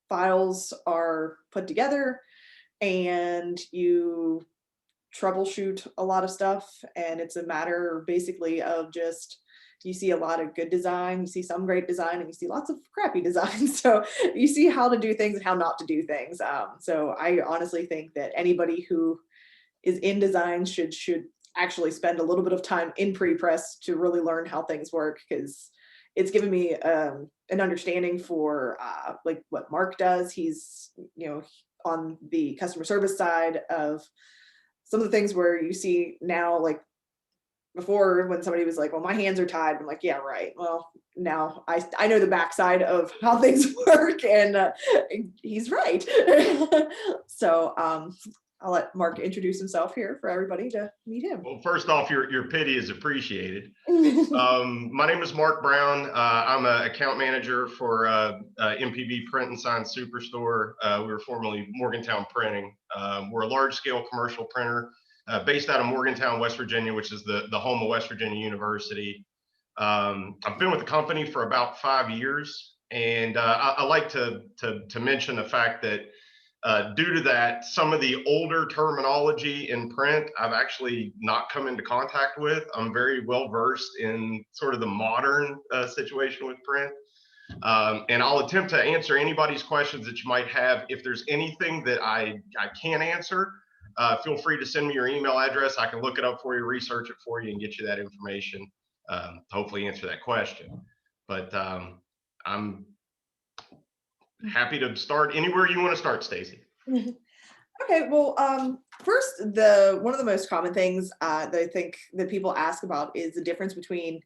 files are put together and you troubleshoot a lot of stuff, and it's a matter basically of just you see a lot of good design, you see some great design, and you see lots of crappy design. So you see how to do things and how not to do things. So I honestly think that anybody who is in design should actually spend a little bit of time in pre-press to really learn how things work, because it's given me an understanding for like what Mark does. He's on the customer service side of some of the things where you see now, like before when somebody was like, well, my hands are tied. I'm like, yeah, right. Well, now I know the backside of how things work, and he's right. So I'll let Mark introduce himself here for everybody to meet him. Well, first off, your pity is appreciated. My name is Mark Brown. I'm an account manager for MPB Print and Sign Superstore. We were formerly Morgantown Printing. We're a large scale commercial printer based out of Morgantown, West Virginia, which is the home of West Virginia University. I've been with the company for about 5 years, and I like to mention the fact that due to that, some of the older terminology in print I've actually not come into contact with. I'm very well versed in sort of the modern situation with print. And I'll attempt to answer anybody's questions that you might have. If there's anything that I can't answer, feel free to send me your email address. I can look it up for you, research it for you, and get you that information to hopefully answer that question. But I'm happy to start anywhere you want to start, Stacy. Okay, well, first, one of the most common things that I think that people ask about is the difference between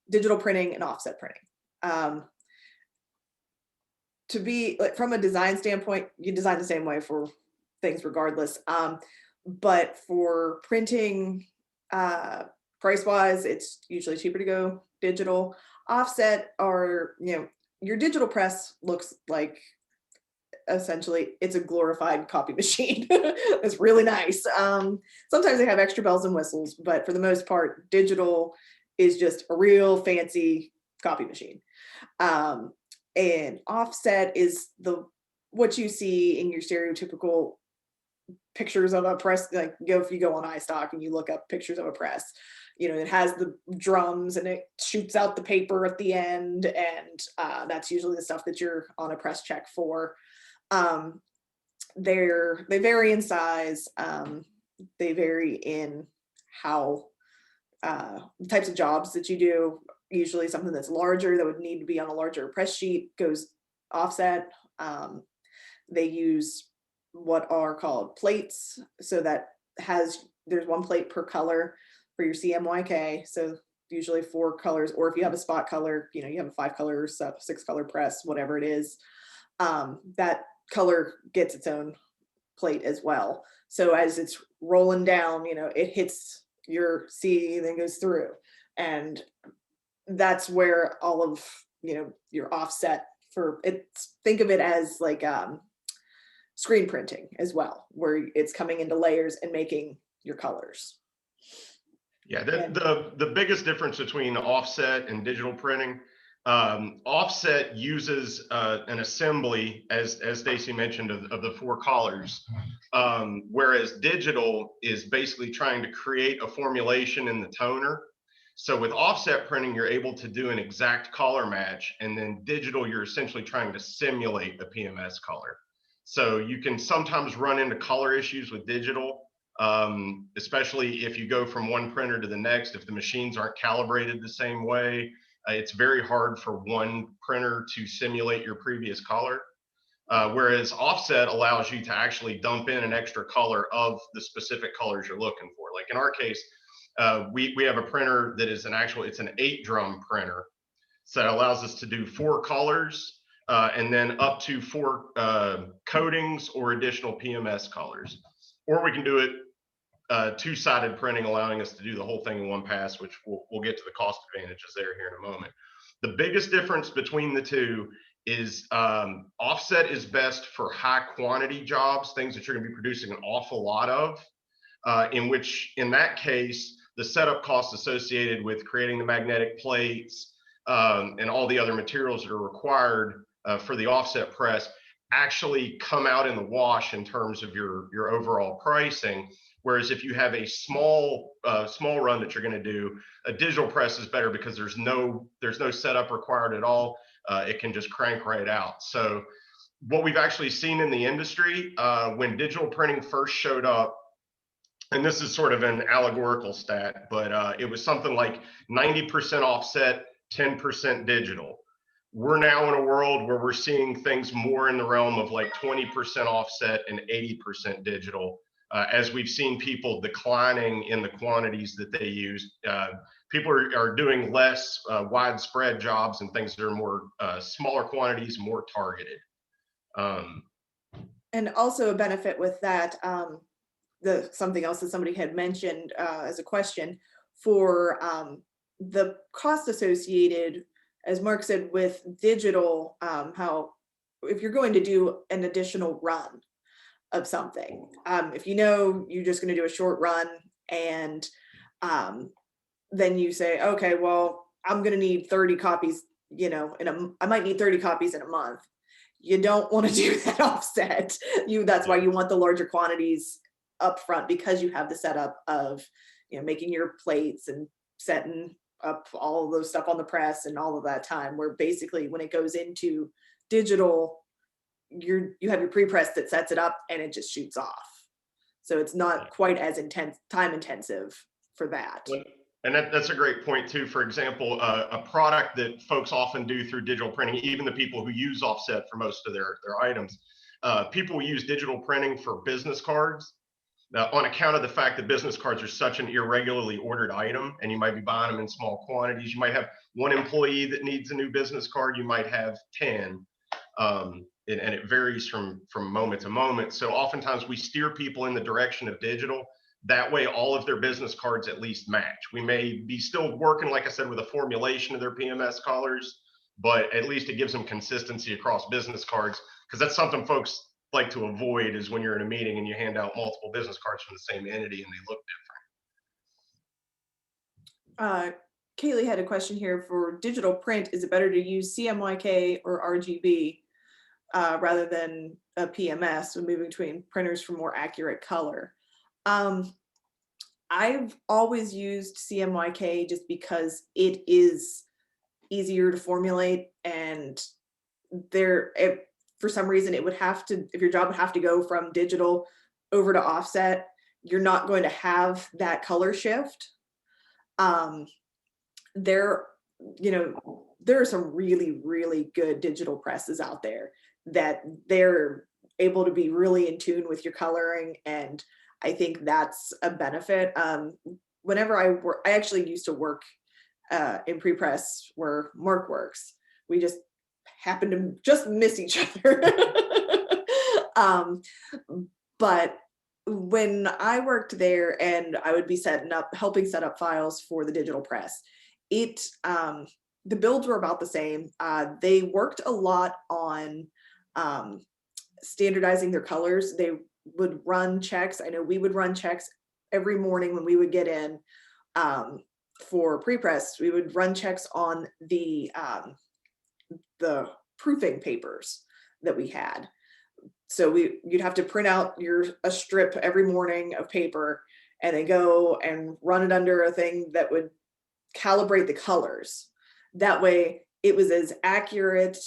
digital printing and offset printing. To be like from a design standpoint, you design the same way for things regardless. But for printing, price wise, it's usually cheaper to go digital. Offset, or your digital press looks like essentially it's a glorified copy machine. It's really nice. Sometimes they have extra bells and whistles, but for the most part, digital is just a real fancy copy machine. And offset is what you see in your stereotypical pictures of a press. Like if you go on iStock and you look up pictures of a press, it has the drums and it shoots out the paper at the end, and that's usually the stuff that you're on a press check for. They vary in size. They vary in how the types of jobs that you do. Usually something that's larger that would need to be on a larger press sheet goes offset. They use what are called plates, so that there's one plate per color for your CMYK. So usually 4 colors, or if you have a spot color, you have a 5 color, 6 color press, whatever it is, that color gets its own plate as well. So as it's rolling down, it hits your C, then goes through. And that's where all of, your offset for it, think of it as like screen printing as well, where it's coming into layers and making your colors. Yeah, the biggest difference between offset and digital printing, offset uses an assembly, as Stacy mentioned, of the 4 colors, whereas digital is basically trying to create a formulation in the toner. So with offset printing, you're able to do an exact color match, and then digital, you're essentially trying to simulate the PMS color. So you can sometimes run into color issues with digital, especially if you go from one printer to the next. If the machines aren't calibrated the same way, it's very hard for one printer to simulate your previous color. Whereas offset allows you to actually dump in an extra color of the specific colors you're looking for. Like in our case, we have a printer that is it's an 8-drum printer. So it allows us to do 4 colors and then up to 4 coatings or additional PMS colors. Or we can do it 2-sided printing, allowing us to do the whole thing in one pass, which we'll get to the cost advantages there here in a moment. The biggest difference between the two is offset is best for high quantity jobs, things that you're going to be producing an awful lot of, in that case, the setup costs associated with creating the magnetic plates and all the other materials that are required for the offset press actually come out in the wash in terms of your overall pricing. Whereas if you have a small run that you're going to do, a digital press is better because there's no setup required at all. It can just crank right out. So what we've actually seen in the industry when digital printing first showed up, and this is sort of an allegorical stat, but it was something like 90% offset, 10% digital. We're now in a world where we're seeing things more in the realm of like 20% offset and 80% digital. As we've seen people declining in the quantities that they use. People are doing less widespread jobs and things that are more smaller quantities, more targeted. And also a benefit with that, something else that somebody had mentioned as a question for the cost associated, as Mark said, with digital, how if you're going to do an additional run of something, if you know you're just going to do a short run and then you say, okay, well, I'm going to need 30 copies, I might need 30 copies in a month. You don't want to do that offset. That's why you want the larger quantities up front, because you have the setup of making your plates and setting up all of those stuff on the press and all of that time, where basically when it goes into digital, you have your pre-press that sets it up and it just shoots off. So it's not quite as time intensive for that. And that's a great point too. For example, a product that folks often do through digital printing, even the people who use offset for most of their items, people use digital printing for business cards. Now, on account of the fact that business cards are such an irregularly ordered item, and you might be buying them in small quantities, you might have one employee that needs a new business card, you might have 10, and it varies from moment to moment. So oftentimes we steer people in the direction of digital. That way, all of their business cards at least match. We may be still working, like I said, with a formulation of their PMS colors, but at least it gives them consistency across business cards, because that's something folks like to avoid, is when you're in a meeting and you hand out multiple business cards from the same entity and they look different. Kaylee had a question here for digital print. Is it better to use CMYK or RGB rather than a PMS when moving between printers for more accurate color? I've always used CMYK just because it is easier to formulate, and for some reason it would have to, if your job would have to go from digital over to offset, you're not going to have that color shift. There are some really, really good digital presses out there that they're able to be really in tune with your coloring, and I think that's a benefit. Whenever I actually used to work in pre-press where Mark works. We just happened to just miss each other. But when I worked there and I would be helping set up files for the digital press, the builds were about the same. They worked a lot on standardizing their colors. They would run checks. I know we would run checks every morning when we would get in for pre-press. We would run checks on the proofing papers that we had. So you'd have to print out a strip every morning of paper and then go and run it under a thing that would calibrate the colors. That way it was as accurate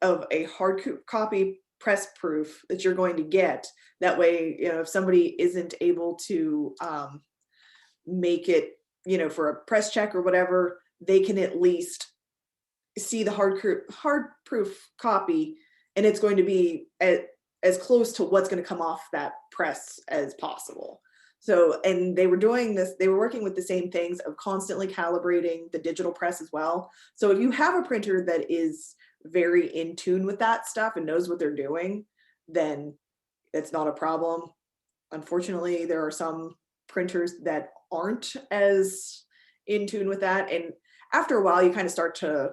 of a hard copy press proof that you're going to get. That way, if somebody isn't able to make it, for a press check or whatever, they can at least see the hard proof copy, and it's going to be as close to what's going to come off that press as possible. So, and they were doing this, they were working with the same things of constantly calibrating the digital press as well. So if you have a printer that is very in tune with that stuff and knows what they're doing, then it's not a problem. Unfortunately, there are some printers that aren't as in tune with that. And after a while, you kind of start to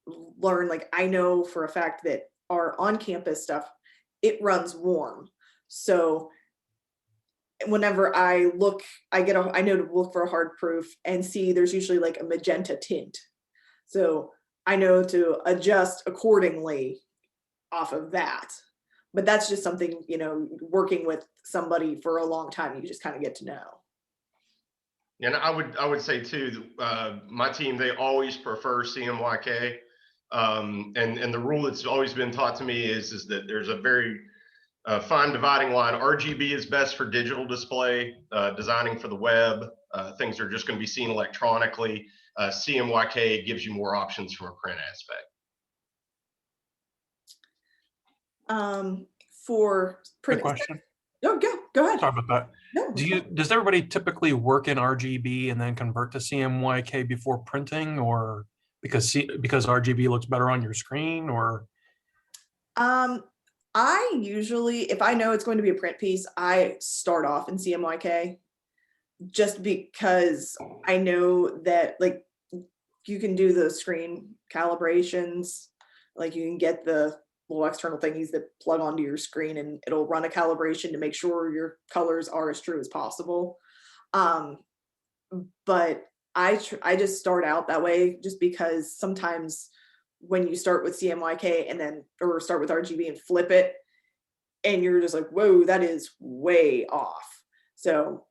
learn, like I know for a fact that our on-campus stuff, it runs warm. So whenever I know to look for a hard proof and see there's usually like a magenta tint. So I know to adjust accordingly off of that. But that's just something, you know, working with somebody for a long time, you just kind of get to know. And I would say too, my team, they always prefer CMYK. And the rule that's always been taught to me is that there's a very fine dividing line. RGB is best for digital display, designing for the web. Things are just going to be seen electronically. CMYK gives you more options from a print aspect. For Quick print, question. no, go ahead. Sorry about that. No, Does everybody typically work in RGB and then convert to CMYK before printing, or because RGB looks better on your screen, or? I usually, if I know it's going to be a print piece, I start off in CMYK just because I know that like you can do the screen calibrations, like you can get the little external thingies that plug onto your screen and it'll run a calibration to make sure your colors are as true as possible. But I just start out that way just because sometimes when you start with CMYK and then, or start with RGB and flip it, and you're just like, whoa, that is way off. So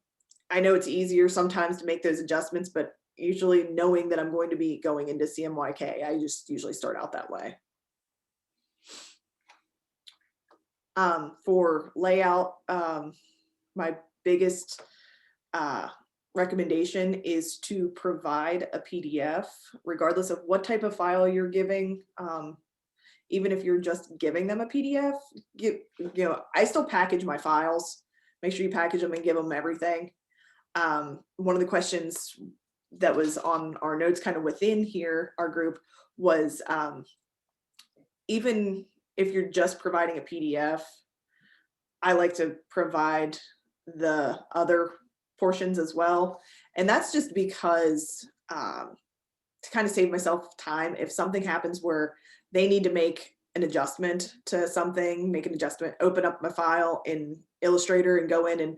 I know it's easier sometimes to make those adjustments, but usually knowing that I'm going to be going into CMYK, I just usually start out that way. For layout, my biggest recommendation is to provide a PDF, regardless of what type of file you're giving. Even if you're just giving them a PDF, you know, I still package my files. Make sure you package them and give them everything. One of the questions that was on our notes kind of within here, our group, was even if you're just providing a PDF, I like to provide the other portions as well. And that's just because to kind of save myself time, if something happens where they need to make an adjustment to something, make an adjustment, open up my file in Illustrator and go in and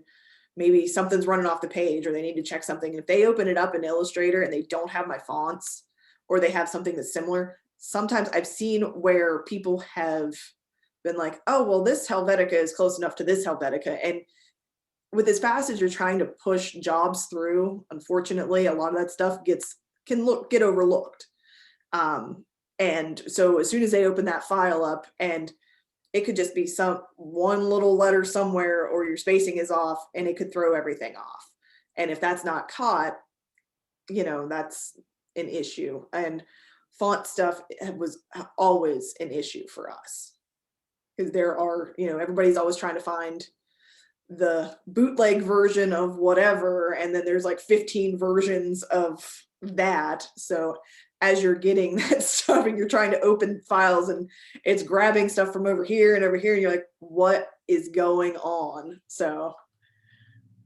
maybe something's running off the page or they need to check something. If they open it up in Illustrator and they don't have my fonts or they have something that's similar, sometimes I've seen where people have been like, oh, well, this Helvetica is close enough to this Helvetica. And with as fast as you're trying to push jobs through, unfortunately, a lot of that stuff get overlooked. And so as soon as they open that file up, and it could just be one little letter somewhere, or your spacing is off, and it could throw everything off. And if that's not caught, you know, that's an issue. And font stuff was always an issue for us because there are, you know, everybody's always trying to find the bootleg version of whatever, and then there's like 15 versions of that. So as you're getting that stuff and you're trying to open files and it's grabbing stuff from over here and over here, and you're like, what is going on? So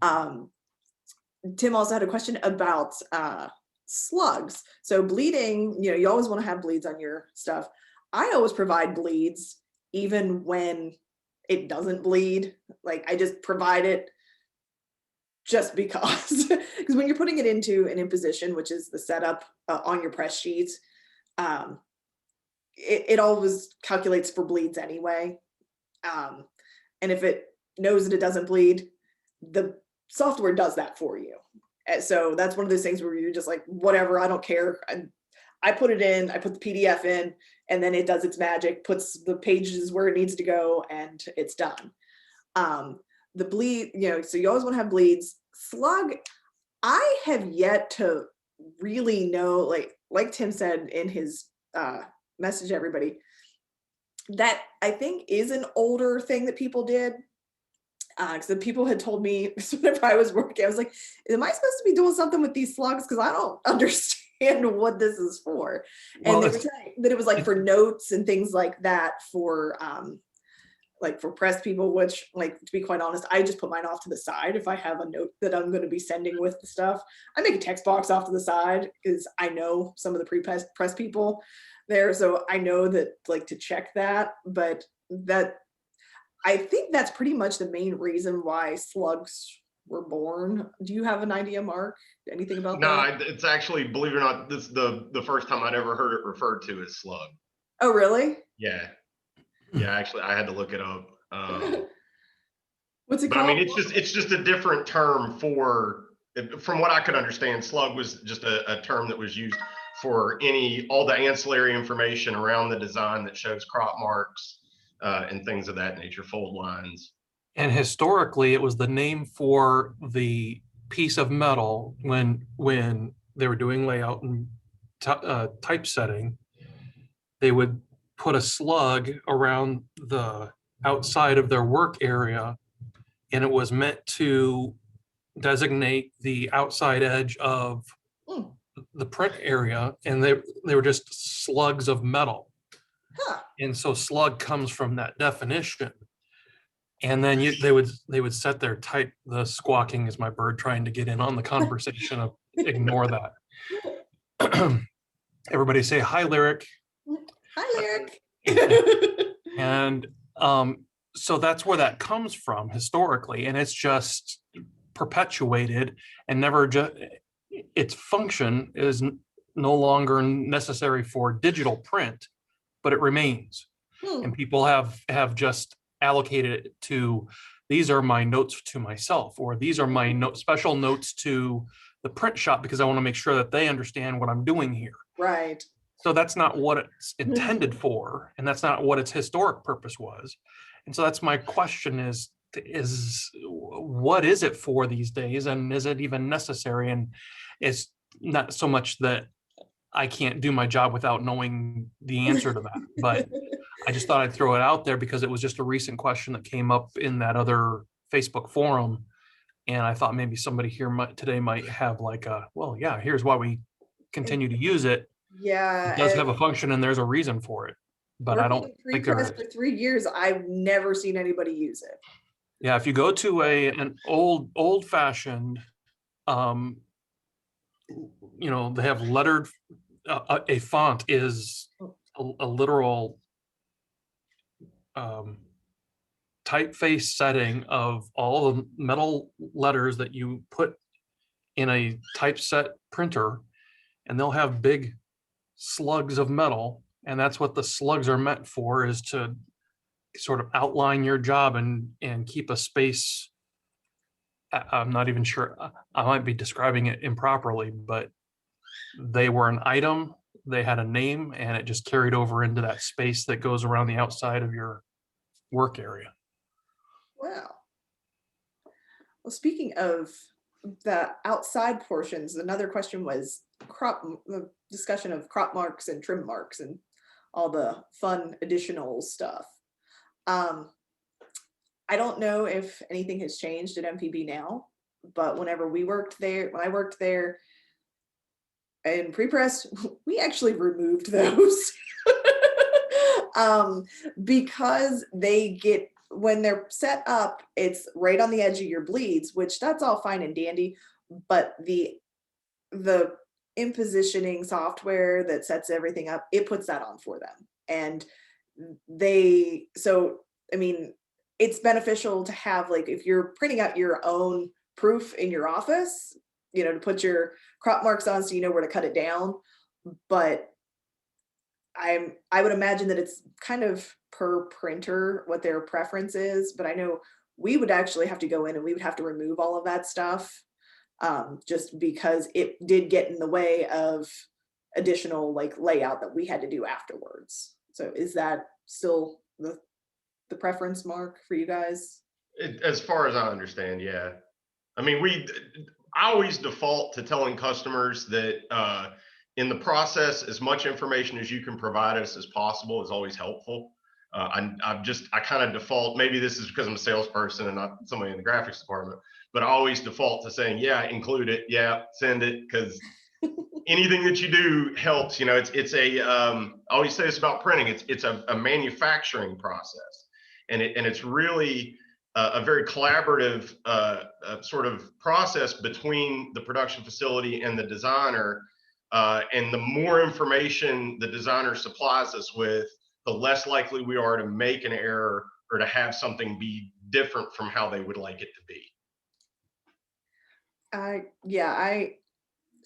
Tim also had a question about slugs. So bleeding, you know, you always want to have bleeds on your stuff. I always provide bleeds even when it doesn't bleed. Like I just provide it just because, because when you're putting it into an imposition, which is the setup on your press sheets, it always calculates for bleeds anyway. And if it knows that it doesn't bleed, the software does that for you. And so that's one of those things where you're just like, whatever, I don't care. I put it in, I put the PDF in, and then it does its magic, puts the pages where it needs to go, and it's done. The bleed, you know, so you always want to have bleeds. Slug, I have yet to really know, like Tim said in his message to everybody, that I think is an older thing that people did. Because the people had told me whenever I was working, I was like, am I supposed to be doing something with these slugs? Because I don't understand what this is for. And they were saying that it was like for notes and things like that for like for press people, which, like, to be quite honest, I just put mine off to the side. If I have a note that I'm going to be sending with the stuff, I make a text box off to the side because I know some of the pre-press people there. So I know that, like, to check that, but that, I think that's pretty much the main reason why slugs were born. Do you have an idea, Mark? Anything about that? No, it's actually, believe it or not, this is the first time I'd ever heard it referred to as slug. Oh, really? Yeah. Yeah, actually, I had to look it up. What's it But I mean, called? it's just a different term for, from what I could understand, slug was just a term that was used for all the ancillary information around the design that shows crop marks and things of that nature, fold lines. And historically, it was the name for the piece of metal when they were doing layout and typesetting. They would put a slug around the outside of their work area, and it was meant to designate the outside edge of Hmm. the print area, and they were just slugs of metal. Huh. And so slug comes from that definition. And then they would set their type. The squawking is my bird trying to get in on the conversation. Of ignore that. Everybody say hi, Lyric. Hi, Lyric. And so that's where that comes from historically, and it's just perpetuated and never just its function is no longer necessary for digital print, but it remains. Hmm. And people have just allocated it to, these are my notes to myself, or these are my special notes to the print shop because I want to make sure that they understand what I'm doing here. Right. So that's not what it's intended for, and that's not what its historic purpose was. And so that's my question is what is it for these days, and is it even necessary? And it's not so much that I can't do my job without knowing the answer to that, but I just thought I'd throw it out there because it was just a recent question that came up in that other Facebook forum. And I thought maybe somebody here today might have like well, yeah, here's why we continue to use it. Yeah. It does have a function and there's a reason for it, but I don't think there is. For 3 years, I've never seen anybody use it. Yeah, if you go to an old fashioned, they have lettered, a font is a literal typeface setting of all the metal letters that you put in a typeset printer, and they'll have big slugs of metal, and that's what the slugs are meant for, is to sort of outline your job and keep a space. I'm not even sure, I might be describing it improperly, but they were an item, they had a name, and it just carried over into that space that goes around the outside of your work area. Wow. Well, speaking of the outside portions, another question was the discussion of crop marks and trim marks and all the fun additional stuff. I don't know if anything has changed at MPB now, but when I worked there in pre-press, we actually removed those because when they're set up, it's right on the edge of your bleeds, which that's all fine and dandy, but the impositioning software that sets everything up, it puts that on for them. And it's beneficial to have, like, if you're printing out your own proof in your office, to put your crop marks on so you know where to cut it down. But I would imagine that it's kind of per printer what their preference is, but I know we would actually have to go in and we would have to remove all of that stuff, just because it did get in the way of additional layout that we had to do afterwards. So is that still the preference, Mark, for you guys? As far as I understand, yeah. I mean, I always default to telling customers that in the process, as much information as you can provide us as possible is always helpful. I kind of default, maybe this is because I'm a salesperson and not somebody in the graphics department, but I always default to saying, yeah, include it. Yeah, send it. Because anything that you do helps. I always say this about printing. It's a manufacturing process. And it's really a very collaborative sort of process between the production facility and the designer. And the more information the designer supplies us with, the less likely we are to make an error or to have something be different from how they would like it to be.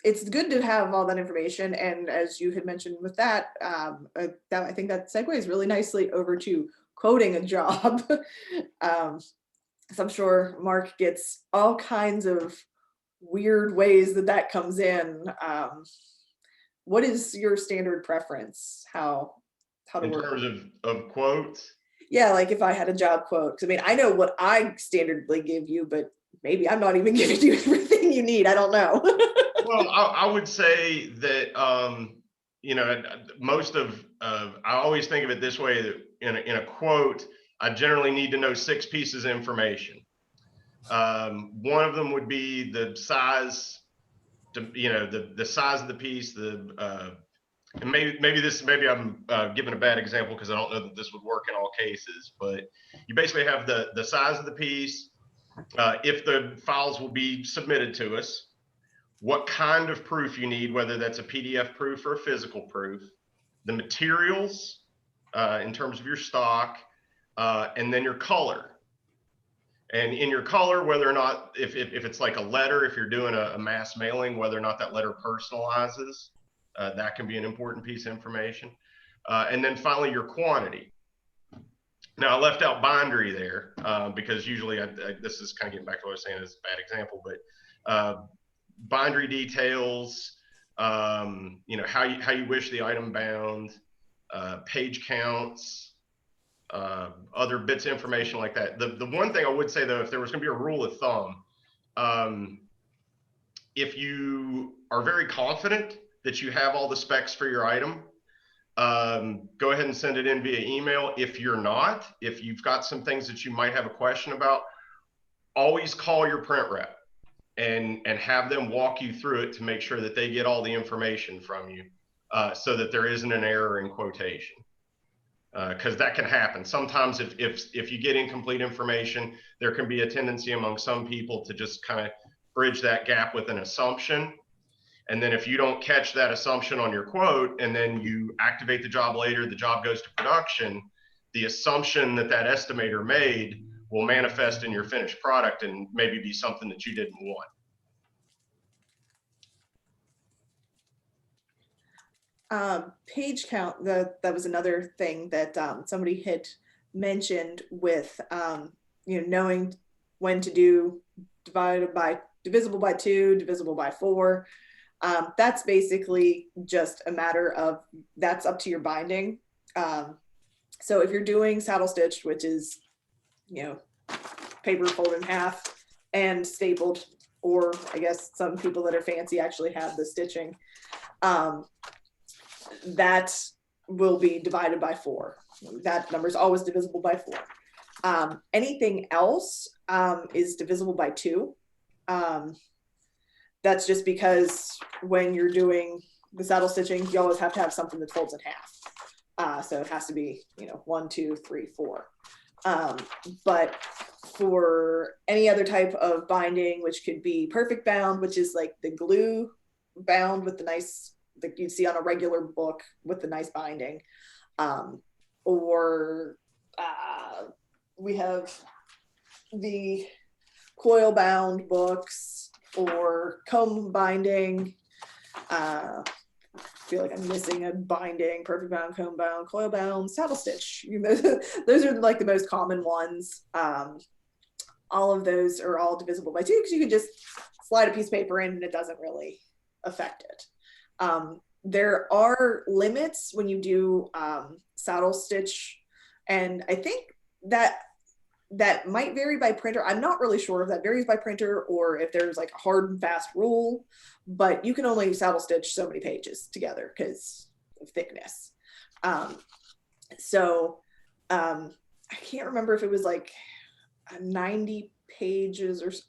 It's good to have all that information. And as you had mentioned with that, I think that segues really nicely over to quoting a job. So I'm sure Mark gets all kinds of weird ways that that comes in. What is your standard preference? How to In work? terms of quotes. Yeah, like if I had a job quote, 'cause I mean, I know what I standardly give you, but maybe I'm not even giving you everything you need. I don't know. Well, I would say that, you know, most of, I always think of it this way, that in a quote, I generally need to know 6 pieces of information. One of them would be the size, you know, the size of the piece, and maybe I'm giving a bad example because I don't know that this would work in all cases, but you basically have the size of the piece, if the files will be submitted to us, what kind of proof you need, whether that's a PDF proof or a physical proof, the materials in terms of your stock, and then your color. And in your color, whether or not, if it's like a letter, if you're doing a mass mailing, whether or not that letter personalizes, that can be an important piece of information. And then finally, your quantity. Now, I left out bindery there because usually, this is kind of getting back to what I was saying, it's a bad example, but bindery details, you know, how you wish the item bound, page counts, other bits of information like that. The one thing I would say though, if there was going to be a rule of thumb, if you are very confident that you have all the specs for your item, go ahead and send it in via email. If you're not, if you've got some things that you might have a question about, always call your print rep and have them walk you through it to make sure that they get all the information from you, so that there isn't an error in quotation. Because that can happen. Sometimes if you get incomplete information, there can be a tendency among some people to just kind of bridge that gap with an assumption. And then if you don't catch that assumption on your quote, and then you activate the job later, the job goes to production, the assumption that estimator made will manifest in your finished product and maybe be something that you didn't want. Page count, that was another thing that somebody had mentioned with you know, knowing when to do divisible by 2, divisible by 4. That's basically just a matter of, that's up to your binding. So if you're doing saddle stitched, which is, you know, paper folded in half and stapled, or I guess some people that are fancy actually have the stitching, that will be divided by 4. That number is always divisible by 4. Anything else is divisible by 2. That's just because when you're doing the saddle stitching, you always have to have something that folds in half. So it has to be, you know, 1, 2, 3, 4. But for any other type of binding, which could be perfect bound, which is like the glue bound with the nice, that you'd see on a regular book with the nice binding, or we have the coil bound books or comb binding. I feel like I'm missing a binding: perfect bound, comb bound, coil bound, saddle stitch. You know, those are like the most common ones. All of those are all divisible by 2 because you can just slide a piece of paper in and it doesn't really affect it. There are limits when you do saddle stitch, and I think that might vary by printer. I'm not really sure if that varies by printer or if there's like a hard and fast rule, but you can only saddle stitch so many pages together because of thickness. So I can't remember if it was like 90 pages or is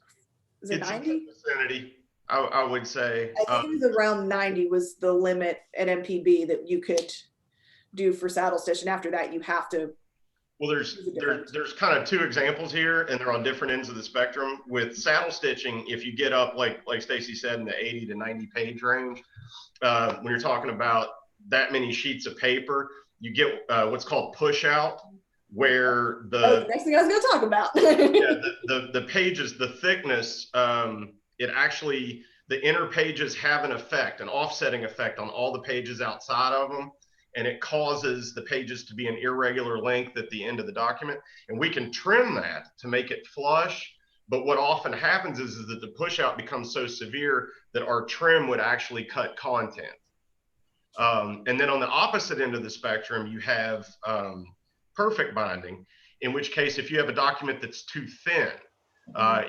it 90? Vicinity, I would say. I think it was around 90 was the limit at MPB that you could do for saddle stitch, and after that you have to. Well, there's kind of 2 examples here, and they're on different ends of the spectrum. With saddle stitching, if you get up like Stacy said in the 80 to 90 page range, when you're talking about that many sheets of paper, you get what's called push out, where the next thing I was going to talk about. Yeah, the pages, the thickness, it actually, the inner pages have an effect, an offsetting effect on all the pages outside of them. and it causes the pages to be an irregular length at the end of the document. And we can trim that to make it flush. But what often happens is that the push out becomes so severe that our trim would actually cut content. And then on the opposite end of the spectrum, you have perfect binding, in which case, if you have a document that's too thin,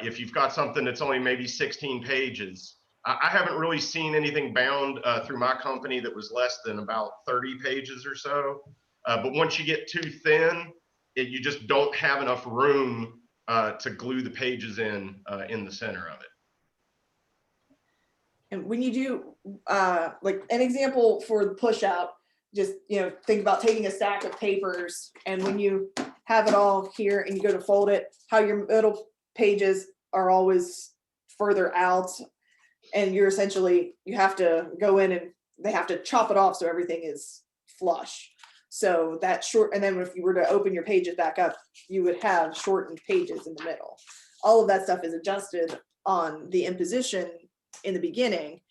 if you've got something that's only maybe 16 pages, I haven't really seen anything bound through my company that was less than about 30 pages or so. But once you get too thin, you just don't have enough room to glue the pages in the center of it. And when you do, like an example for the push out, just, think about taking a stack of papers, and when you have it all here and you go to fold it, how your middle pages are always further out, and you have to go in and they have to chop it off so everything is flush. So that short, and then if you were to open your pages back up, you would have shortened pages in the middle. All of that stuff is adjusted on the imposition in the beginning,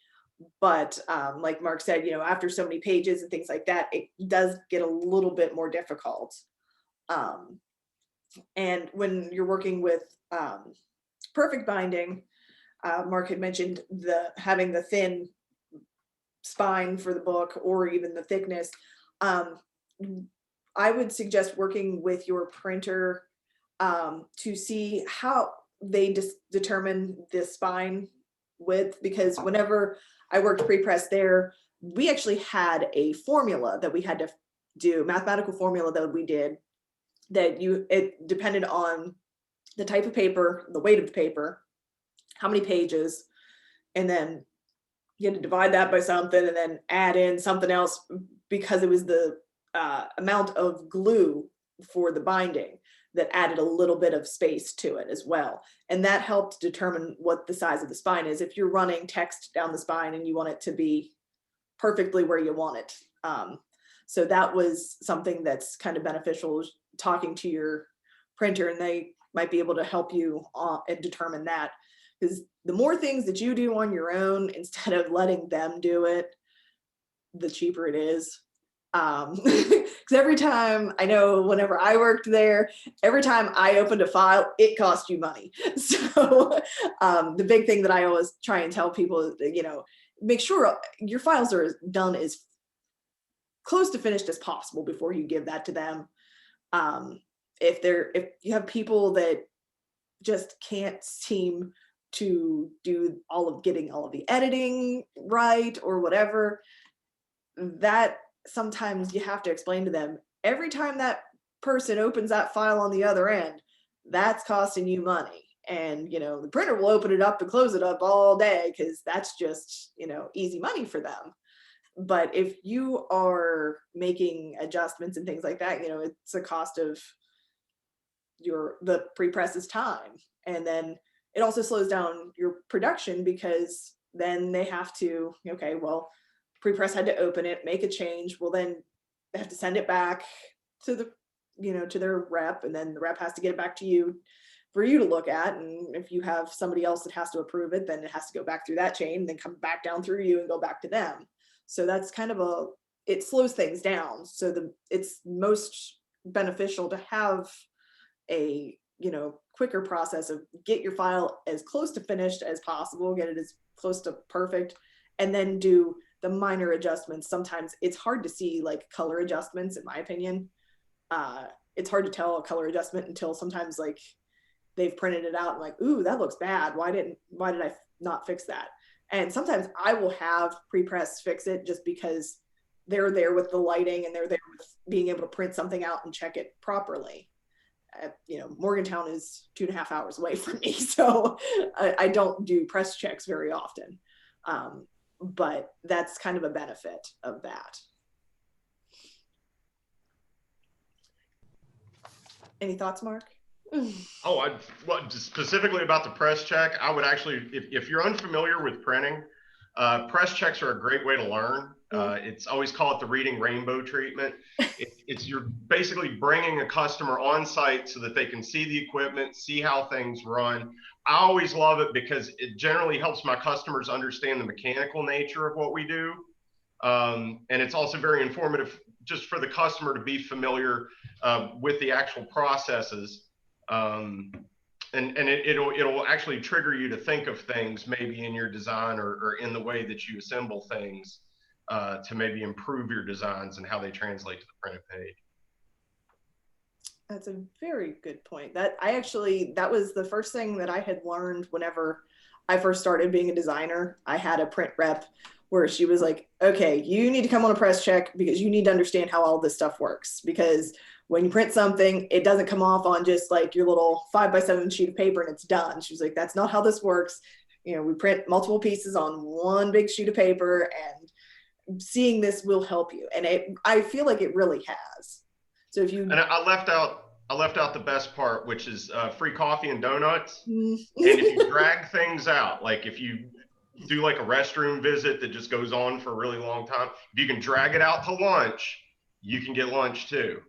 but like Mark said, after so many pages and things like that, it does get a little bit more difficult. And when you're working with perfect binding, Mark had mentioned having the thin spine for the book, or even the thickness. I would suggest working with your printer to see how they determine the spine width, because whenever I worked pre-press there, we actually had a formula that we had to do, mathematical formula that we did, that it depended on the type of paper, the weight of the paper, how many pages, and then you had to divide that by something and then add in something else, because it was the amount of glue for the binding that added a little bit of space to it as well. And that helped determine what the size of the spine is. If you're running text down the spine and you want it to be perfectly where you want it. So that was something that's kind of beneficial, talking to your printer, and they might be able to help you and determine that. Because the more things that you do on your own instead of letting them do it, the cheaper it is. Because every time, I know whenever I worked there, every time I opened a file, it cost you money. So the big thing that I always try and tell people is, make sure your files are done as close to finished as possible before you give that to them. If you have people that just can't seem to do getting all of the editing right or whatever, that sometimes you have to explain to them, every time that person opens that file on the other end, that's costing you money. And the printer will open it up and close it up all day, because that's just easy money for them. But if you are making adjustments and things like that, it's a cost of the pre-press's time. And then it also slows down your production, because then they have to, okay, well, pre-press had to open it, make a change. Well, then they have to send it back to to their rep, and then the rep has to get it back to you for you to look at. And if you have somebody else that has to approve it, then it has to go back through that chain, then come back down through you and go back to them. So that's kind of it slows things down. So it's most beneficial to have a, quicker process of get your file as close to finished as possible, get it as close to perfect, and then do the minor adjustments. Sometimes it's hard to see like color adjustments, in my opinion. It's hard to tell a color adjustment until sometimes like they've printed it out and like, ooh, that looks bad. Why did I not fix that? And sometimes I will have pre-press fix it, just because they're there with the lighting and they're there with being able to print something out and check it properly. Morgantown is 2.5 hours away from me, so I don't do press checks very often. But that's kind of a benefit of that. Any thoughts, Mark? Oh, specifically about the press check, I would actually, if you're unfamiliar with printing, press checks are a great way to learn. It's always call it the reading rainbow treatment. You're basically bringing a customer on site so that they can see the equipment, see how things run. I always love it because it generally helps my customers understand the mechanical nature of what we do. And it's also very informative just for the customer to be familiar with the actual processes. And it'll actually trigger you to think of things maybe in your design or in the way that you assemble things to maybe improve your designs and how they translate to the printed page. That's a very good point. That was the first thing that I had learned whenever I first started being a designer. I had a print rep where she was like, okay, you need to come on a press check because you need to understand how all this stuff works. Because when you print something, it doesn't come off on just like your little 5x7 sheet of paper and it's done. She was like, that's not how this works. You know, we print multiple pieces on one big sheet of paper, and seeing this will help you. And I feel like it really has. So if you, and I left out the best part, which is free coffee and donuts. And if you drag things out, like if you do like a restroom visit that just goes on for a really long time, if you can drag it out to lunch, you can get lunch too.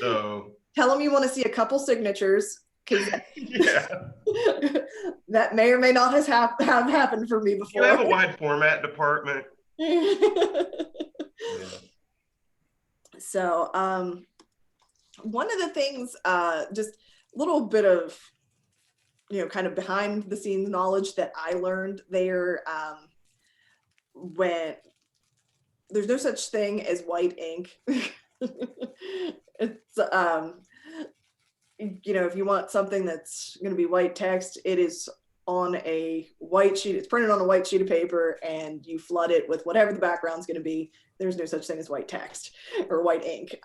So tell them you want to see a couple signatures, because yeah, that may or may not have happened for me before. You have a wide format department. Yeah. So one of the things, just a little bit of, kind of behind the scenes knowledge that I learned there, when there's no such thing as white ink. It's, if you want something that's going to be white text, it is on a white sheet. It's printed on a white sheet of paper, and you flood it with whatever the background's going to be. There's no such thing as white text or white ink.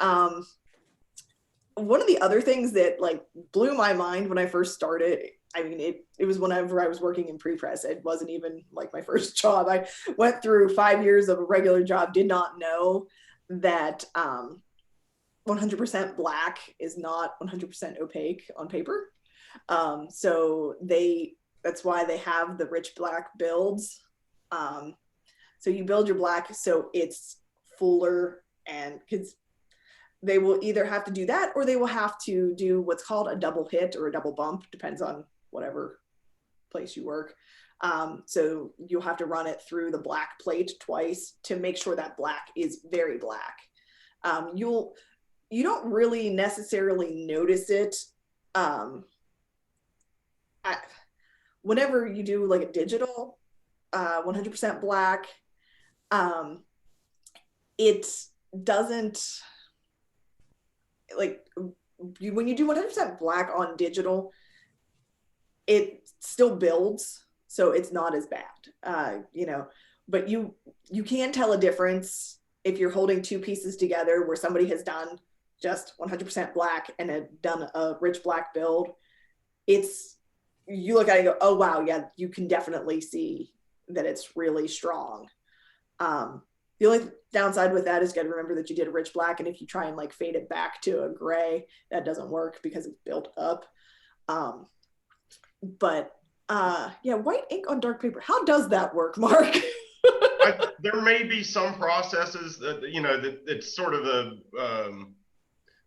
One of the other things that like blew my mind when I first started, I mean, it was whenever I was working in pre-press. It wasn't even like my first job. I went through 5 years of a regular job, did not know that 100% black is not 100% opaque on paper. So that's why they have the rich black builds. So you build your black so it's fuller, and because they will either have to do that or they will have to do what's called a double hit or a double bump, depends on whatever place you work. So you'll have to run it through the black plate twice to make sure that black is very black. You don't really necessarily notice it whenever you do like a digital 100% black. It doesn't, like, when you do 100% black on digital, it still builds, so it's not as bad, but you can tell a difference if you're holding two pieces together where somebody has done just 100% black and had done a rich black build. You look at it and go, oh wow, yeah, you can definitely see that it's really strong. The only downside with that is you got to remember that you did a rich black, and if you try and like fade it back to a gray, that doesn't work because it's built up. But white ink on dark paper, how does that work, Mark? There may be some processes that that it's sort of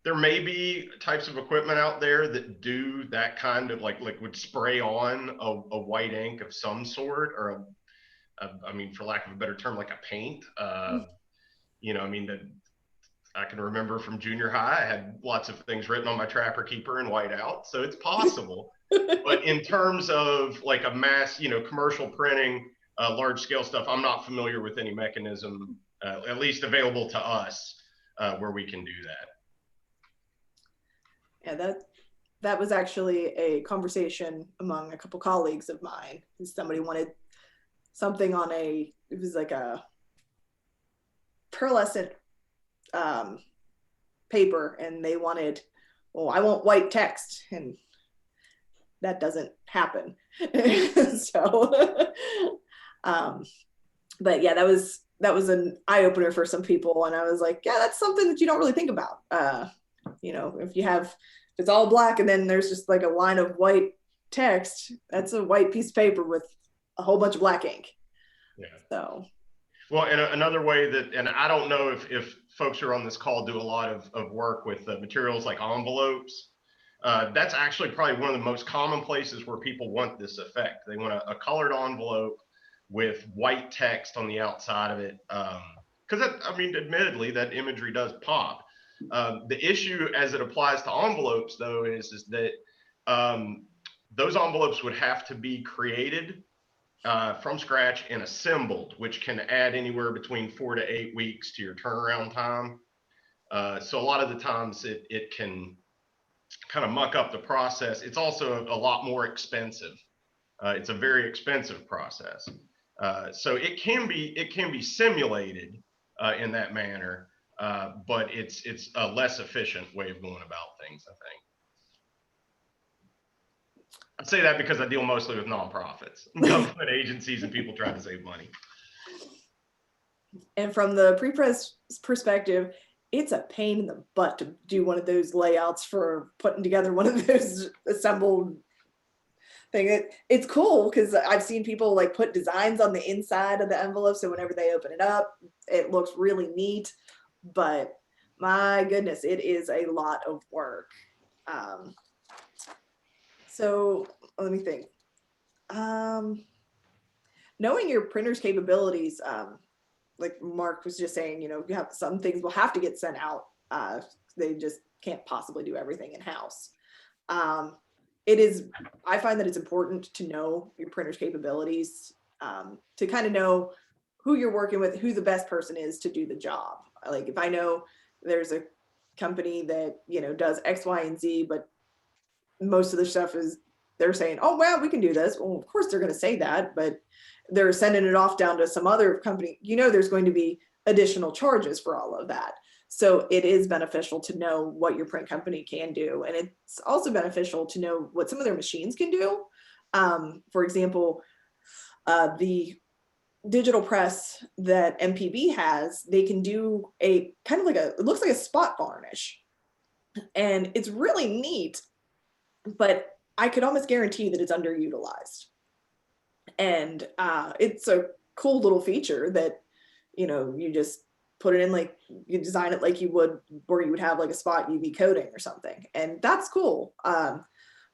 there may be types of equipment out there that do that kind of like liquid spray on a white ink of some sort, or I mean, for lack of a better term, like a paint. That I can remember from junior high, I had lots of things written on my Trapper Keeper in white out, so it's possible. But in terms of like a mass, commercial printing, large scale stuff, I'm not familiar with any mechanism, at least available to us, where we can do that. Yeah, that was actually a conversation among a couple colleagues of mine. Somebody wanted something on it was like a pearlescent paper, and they wanted, I want white text, and that doesn't happen. So but yeah, that was an eye-opener for some people, and I was like, yeah, that's something that you don't really think about. If it's all black and then there's just like a line of white text, that's a white piece of paper with a whole bunch of black ink. Yeah. So. Well, and another way that, and I don't know if folks who are on this call do a lot of work with materials like envelopes. That's actually probably one of the most common places where people want this effect. They want a colored envelope with white text on the outside of it. because I mean, admittedly, that imagery does pop. The issue as it applies to envelopes, though, is that those envelopes would have to be created from scratch and assembled, which can add anywhere between 4 to 8 weeks to your turnaround time. So a lot of the times it can kind of muck up the process. It's also a lot more expensive. It's a very expensive process. So it can be simulated in that manner, but it's a less efficient way of going about things, I think. I say that because I deal mostly with nonprofits, government agencies, and people trying to save money. And from the pre-press perspective, it's a pain in the butt to do one of those layouts for putting together one of those assembled thing. It's cool because I've seen people like put designs on the inside of the envelope, so whenever they open it up, it looks really neat. But my goodness, it is a lot of work. So let me think. Knowing your printer's capabilities, like Mark was just saying, you have some things will have to get sent out. They just can't possibly do everything in-house. I find that it's important to know your printer's capabilities, to kind of know who you're working with, who the best person is to do the job. Like if I know there's a company that, does X, Y, and Z, but most of the stuff is they're saying, oh, well, we can do this. Well, of course they're going to say that, but they're sending it off down to some other company. There's going to be additional charges for all of that. So it is beneficial to know what your print company can do. And it's also beneficial to know what some of their machines can do. For example, the digital press that MPB has, they can do a kind of it looks like a spot varnish. And it's really neat, but I could almost guarantee that it's underutilized. And it's a cool little feature that, you just put it in, like you design it like you would, where you would have like a spot UV coating or something. And that's cool.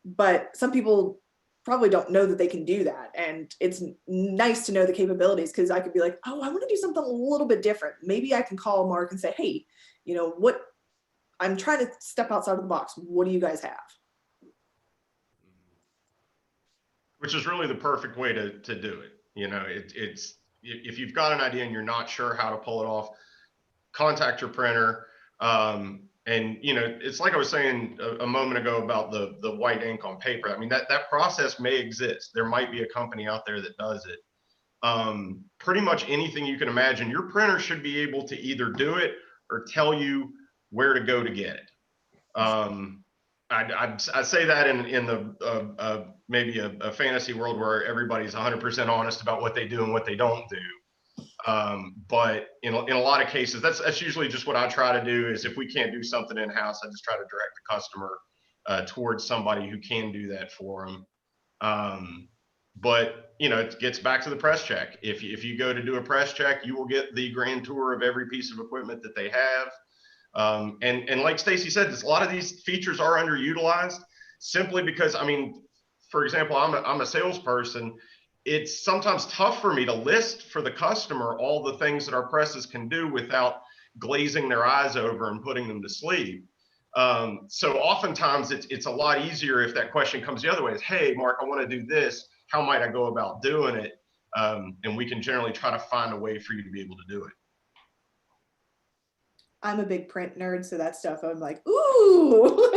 But some people probably don't know that they can do that. And it's nice to know the capabilities, because I could be like, oh, I want to do something a little bit different. Maybe I can call Mark and say, hey, what, I'm trying to step outside of the box. What do you guys have? Which is really the perfect way to do it. It's if you've got an idea and you're not sure how to pull it off, contact your printer. And it's like I was saying a moment ago about the white ink on paper. I mean, that process may exist. There might be a company out there that does it. Pretty much anything you can imagine, your printer should be able to either do it or tell you where to go to get it. I say that in the maybe a fantasy world where everybody's 100% honest about what they do and what they don't do. But in a lot of cases, that's usually just what I try to do. Is if we can't do something in-house, I just try to direct the customer towards somebody who can do that for them. But it gets back to the press check. If you go to do a press check, you will get the grand tour of every piece of equipment that they have. And like Stacy said, a lot of these features are underutilized simply because, I mean, for example, I'm a salesperson. It's sometimes tough for me to list for the customer all the things that our presses can do without glazing their eyes over and putting them to sleep. So oftentimes it's a lot easier if that question comes the other way, is, hey, Mark, I want to do this. How might I go about doing it? And we can generally try to find a way for you to be able to do it. I'm a big print nerd, so that stuff I'm like, ooh.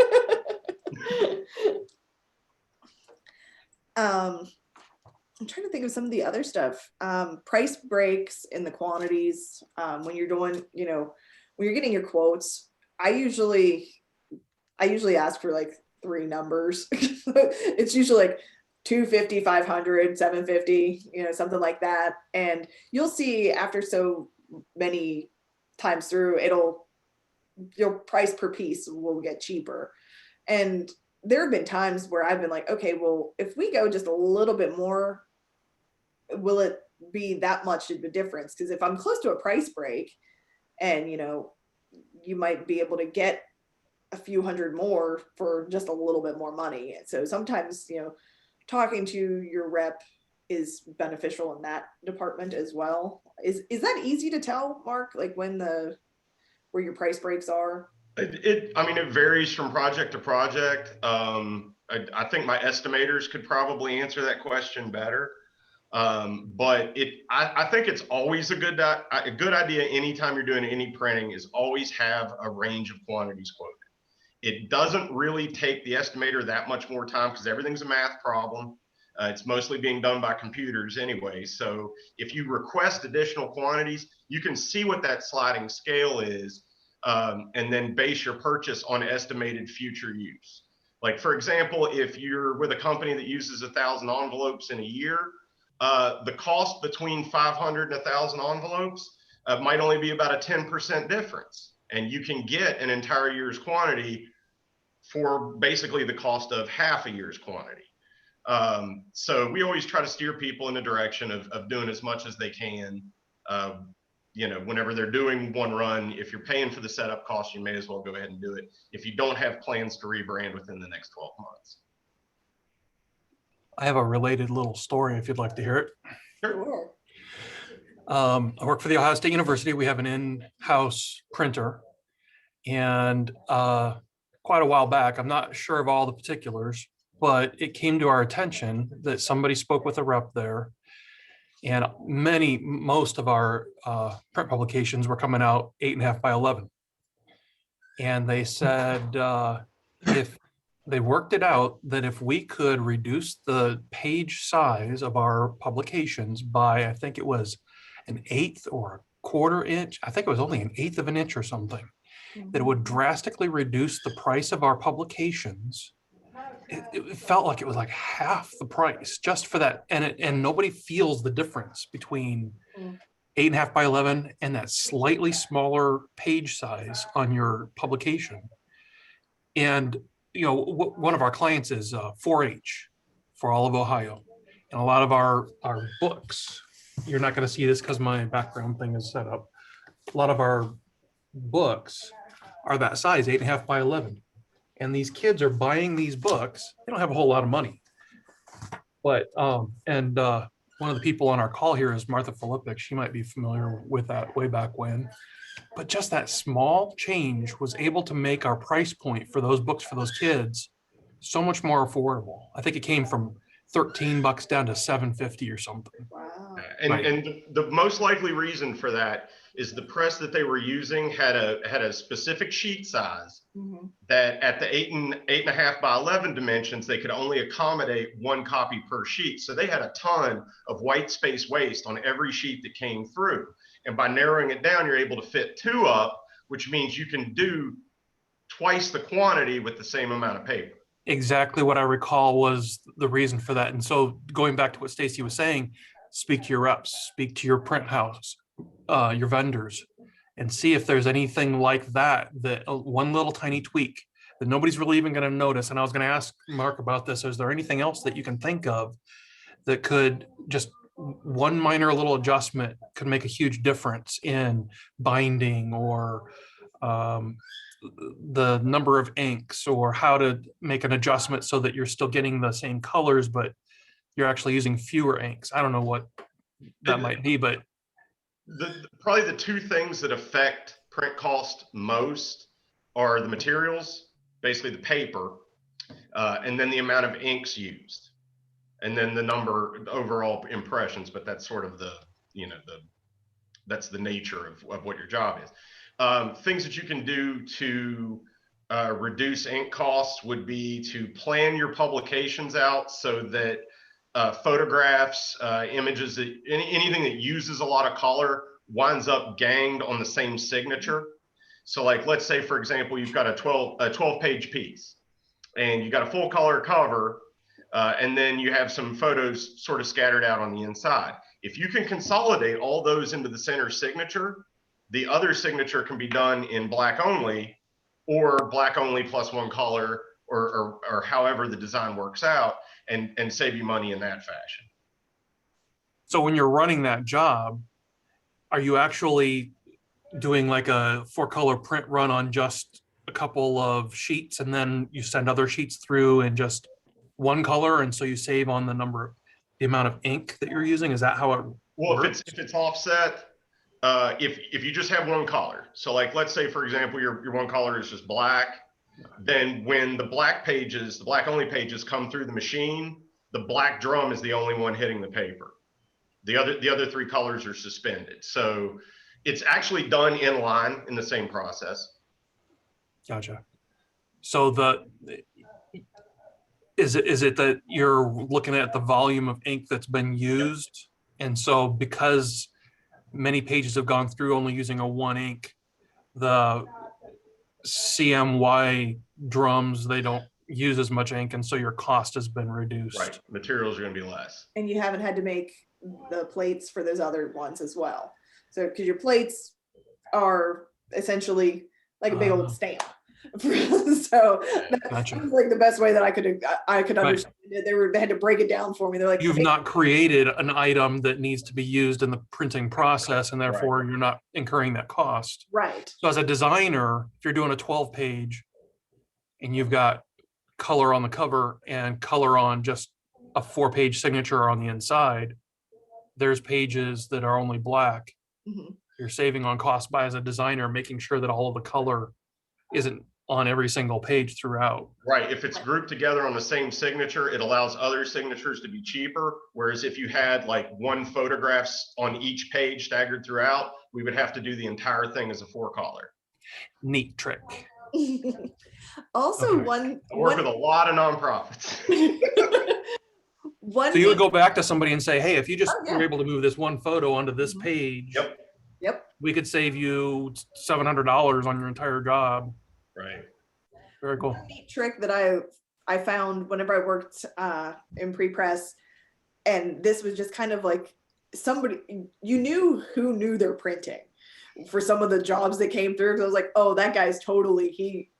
I'm trying to think of some of the other stuff. Price breaks in the quantities. When you're doing, when you're getting your quotes, I usually ask for like 3 numbers. It's usually like 250, 500, 750, something like that. And you'll see after so many times through, your price per piece will get cheaper. And there have been times where I've been like, okay, well, if we go just a little bit more, will it be that much of a difference? Because if I'm close to a price break and, you might be able to get a few hundred more for just a little bit more money. And so sometimes, talking to your rep is beneficial in that department as well. Is that easy to tell, Mark, like where your price breaks are? I mean, it varies from project to project. I think my estimators could probably answer that question better. But I think it's always a good idea anytime you're doing any printing is always have a range of quantities quoted. It doesn't really take the estimator that much more time because everything's a math problem. It's mostly being done by computers anyway. So if you request additional quantities, you can see what that sliding scale is, and then base your purchase on estimated future use. Like, for example, if you're with a company that uses 1,000 envelopes in a year, the cost between 500 and 1,000 envelopes might only be about a 10% difference. And you can get an entire year's quantity for basically the cost of half a year's quantity. So we always try to steer people in the direction of doing as much as they can. Whenever they're doing one run, if you're paying for the setup cost, you may as well go ahead and do it if you don't have plans to rebrand within the next 12 months. I have a related little story if you'd like to hear it. Sure. I work for the Ohio State University. We have an in-house printer, and quite a while back, I'm not sure of all the particulars, but it came to our attention that somebody spoke with a rep there, and most of our print publications were coming out 8.5 by 11. And they said if they worked it out that if we could reduce the page size of our publications by, I think it was an eighth or a quarter inch, I think it was only an eighth of an inch or something, that it would drastically reduce the price of our publications. It felt like it was like half the price just for that. And nobody feels the difference between 8.5 by 11 and that slightly smaller page size on your publication. And one of our clients is 4-H for all of Ohio. And a lot of our books, you're not going to see this because my background thing is set up. A lot of our books are that size, 8.5 by 11. And these kids are buying these books. They don't have a whole lot of money. But, one of the people on our call here is Martha Filippic. She might be familiar with that way back when. But just that small change was able to make our price point for those books for those kids so much more affordable. I think it came from $13 down to $7.50 or something. Wow. And the most likely reason for that is the press that they were using had a specific sheet size that at the 8.5 by 11 dimensions, they could only accommodate one copy per sheet. So they had a ton of white space waste on every sheet that came through. And by narrowing it down, you're able to fit 2 up, which means you can do twice the quantity with the same amount of paper. Exactly what I recall was the reason for that. And so going back to what Stacy was saying, speak to your reps, speak to your print house, your vendors, and see if there's anything like that, one little tiny tweak that nobody's really even going to notice. And I was going to ask Mark about this. Is there anything else that you can think of that could just one minor little adjustment could make a huge difference in binding or the number of inks, or how to make an adjustment so that you're still getting the same colors, but you're actually using fewer inks? I don't know what that might be, but probably the 2 things that affect print cost most are the materials, basically the paper, and then the amount of inks used, and then the number overall impressions. But that's sort of that's the nature of what your job is. Things that you can do to reduce ink costs would be to plan your publications out so that photographs, images, anything that uses a lot of color winds up ganged on the same signature. So like, let's say, for example, you've got a 12-page piece and you got a full color cover, and then you have some photos sort of scattered out on the inside. If you can consolidate all those into the center signature, the other signature can be done in black only, or black only plus one color, or however the design works out, and save you money in that fashion. So when you're running that job, are you actually doing like a 4-color print run on just a couple of sheets, and then you send other sheets through in just one color, and so you save on the number? the amount of ink that you're using? Is that how it Well, works? if it's offset, if you just have one color, so like let's say for example your one color is just black, then when the black only pages come through the machine, the black drum is the only one hitting the paper. The other three colors are suspended. So it's actually done in line in the same process. Gotcha. So is it that you're looking at the volume of ink that's been used? And so because many pages have gone through only using a one ink, the CMY drums, they don't use as much ink, and so your cost has been reduced. Right. Materials are going to be less. And you haven't had to make the plates for those other ones as well. So, because your plates are essentially like a big old stamp. So that's Gotcha. like the best way that I could Right. understand it. They had to break it down for me. They're like, You've "Hey, not created an item that needs to be used in the printing process, and therefore you're not incurring that cost. right, So as a designer, if you're doing a 12 page and you've got color on the cover and color on just a 4-page signature on the inside, there's pages that are only black. Mhm. You're saving on cost by, as a designer, making sure that all of the color isn't on every single page throughout. Right. If it's grouped together on the same signature, it allows other signatures to be cheaper. Whereas if you had like one photographs on each page staggered throughout, we would have to do the entire thing as a 4-color. Neat trick. Also, Okay. I work with a lot of nonprofits. one So you would thing- go back to somebody and say, hey, if you just Oh, yeah. were able to move this one photo onto this Mhm. page, Yep. we could save you $700 on your entire job. Right. Very cool. One neat trick that I found whenever I worked in pre-press, and this was just kind of like somebody you knew who knew their printing for some of the jobs that came through. 'Cause I was like, oh, that guy's totally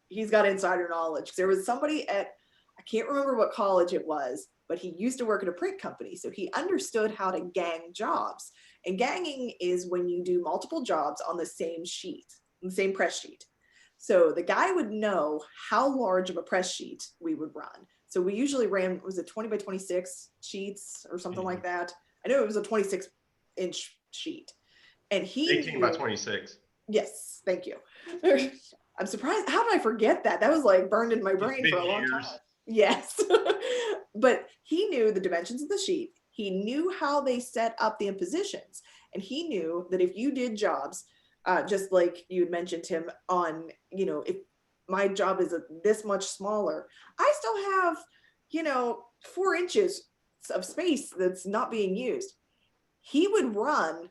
he's got insider knowledge. There was somebody at, I can't remember what college it was, but he used to work at a print company, so he understood how to gang jobs. And ganging is when you do multiple jobs on the same sheet, the same press sheet. So the guy would know how large of a press sheet we would run. So we usually ran, was it 20 by 26 sheets or something like that? I know it was a 26-inch sheet. And he 18 by 26. Yes, thank you. I'm surprised. How did I forget that? That was like burned in my brain been for a long years. time. Yes. But he knew the dimensions of the sheet. He knew how they set up the impositions. And he knew that if you did jobs, just like you had mentioned, Tim, on, if my job is this much smaller, I still have, 4 inches of space that's not being used. He would run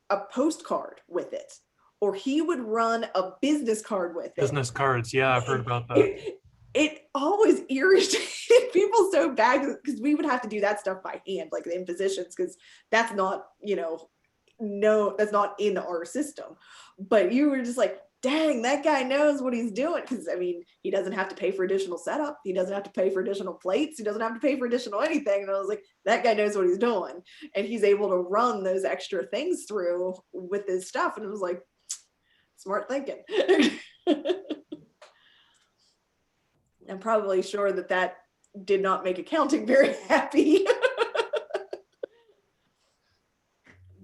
a postcard with it, or he would run a business card with it. Business cards. Yeah, I've heard about that. It always irritated people so bad because we would have to do that stuff by hand, like the impositions, because that's not, no, that's not in our system. But you were just like, dang, that guy knows what he's doing. Because, I mean, he doesn't have to pay for additional setup. He doesn't have to pay for additional plates. He doesn't have to pay for additional anything. And I was like, that guy knows what he's doing. And he's able to run those extra things through with his stuff. And it was like, smart thinking. I'm probably sure that did not make accounting very happy.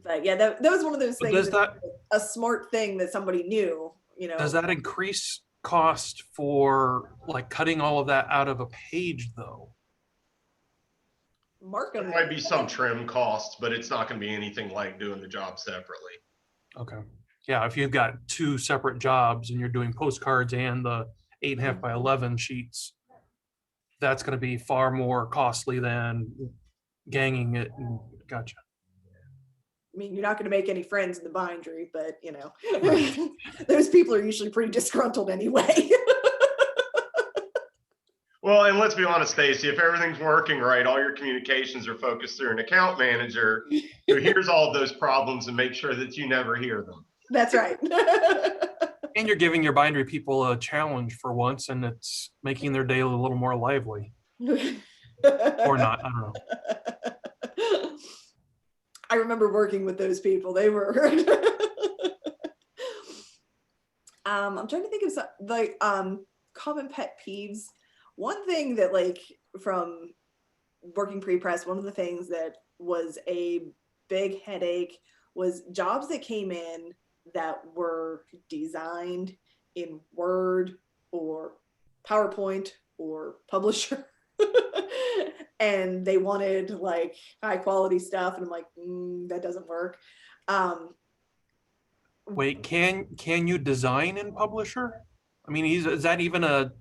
But yeah, that was one of those things. Does that A smart thing that somebody knew, does that increase cost for like cutting all of that out of a page though? Mark There might be some trim costs, but it's not going to be anything like doing the job separately. Okay. Yeah, if you've got 2 separate jobs and you're doing postcards and the 8.5 by 11 sheets, that's going to be far more costly than ganging it. Gotcha. I mean, you're not going to make any friends in the bindery, but Right. those people are usually pretty disgruntled anyway. Well, and let's be honest, Stacy, if everything's working right, all your communications are focused through an account manager who hears all of those problems and makes sure that you never hear them. That's right. And you're giving your bindery people a challenge for once, and it's making their day a little more lively. Or not, I don't know. I remember working with those people. They were I'm trying to think of some like common pet peeves. One thing that, like, from working pre-press, one of the things that was a big headache was jobs that came in that were designed in Word or PowerPoint or Publisher. And they wanted like high quality stuff. And I'm like, that doesn't work. Wait, can you design in Publisher? I mean, is that even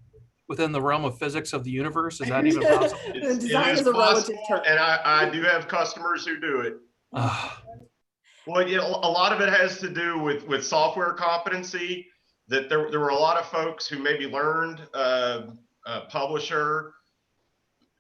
within the realm of physics of the universe? Is that even possible? Design is a relative term. And I do have customers who do it. Ah, Well, you know, a lot of it has to do with software competency. That there were a lot of folks who maybe learned Publisher